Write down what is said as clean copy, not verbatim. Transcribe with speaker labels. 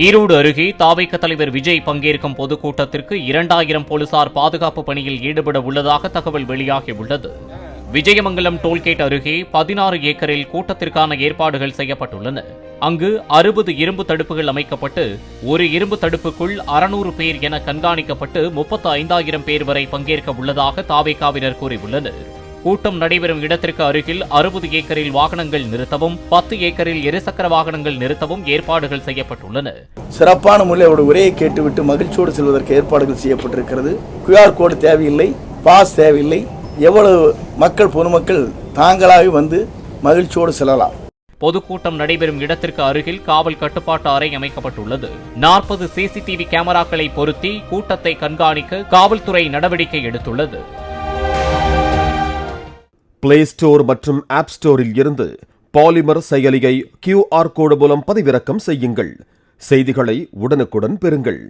Speaker 1: ஈரோடு அருகே தாவேக தலைவர் விஜய் பங்கேற்கும் பொதுக்கூட்டத்திற்கு 2000 போலீசார் பாதுகாப்பு பணியில் ஈடுபட உள்ளதாக தகவல் வெளியாகியுள்ளது. விஜயமங்கலம் டோல்கேட் அருகே 16 ஏக்கரில் கூட்டத்திற்கான ஏற்பாடுகள் செய்யப்பட்டுள்ளன. அங்கு 60 இரும்பு தடுப்புகள் அமைக்கப்பட்டு ஒரு இரும்பு தடுப்புக்குள் 600 பேர் என கண்காணிக்கப்பட்டு 35,000 பேர் வரை பங்கேற்க உள்ளதாக தாவேகாவினர் கூறியுள்ளனர். கூட்டம் நடைபெறும் இடத்திற்கு அருகில் 60 ஏக்கரில் வாகனங்கள் நிறுத்தவும் 10 ஏக்கரில் இருசக்கர வாகனங்கள் நிறுத்தவும் ஏற்பாடுகள் செய்யப்பட்டுள்ளன.
Speaker 2: சிறப்பான முறையில் உரையை கேட்டுவிட்டு மகிழ்ச்சியோடு செல்வதற்கு ஏற்பாடுகள் செய்யப்பட்டிருக்கிறது. QR கோடு தேவையில்லை, பாஸ் தேவையில்லை. எவ்வளவு மக்கள் பொதுமக்கள் தாங்களாக வந்து மகிழ்ச்சியோடு செல்லலாம்.
Speaker 1: பொதுக்கூட்டம் நடைபெறும் இடத்திற்கு அருகில் காவல் கட்டுப்பாட்டு அறை அமைக்கப்பட்டுள்ளது. 40 CCTV கேமராக்களை பொருத்தி கூட்டத்தை கண்காணிக்க காவல்துறை நடவடிக்கை எடுத்துள்ளது.
Speaker 3: பிளே ஸ்டோர் மற்றும் ஆப் ஸ்டோரில் இருந்து பாலிமர் செயலியை QR கோடு மூலம் பதிவிறக்கம் செய்யுங்கள். செய்திகளை உடனுக்குடன் பெறுங்கள்.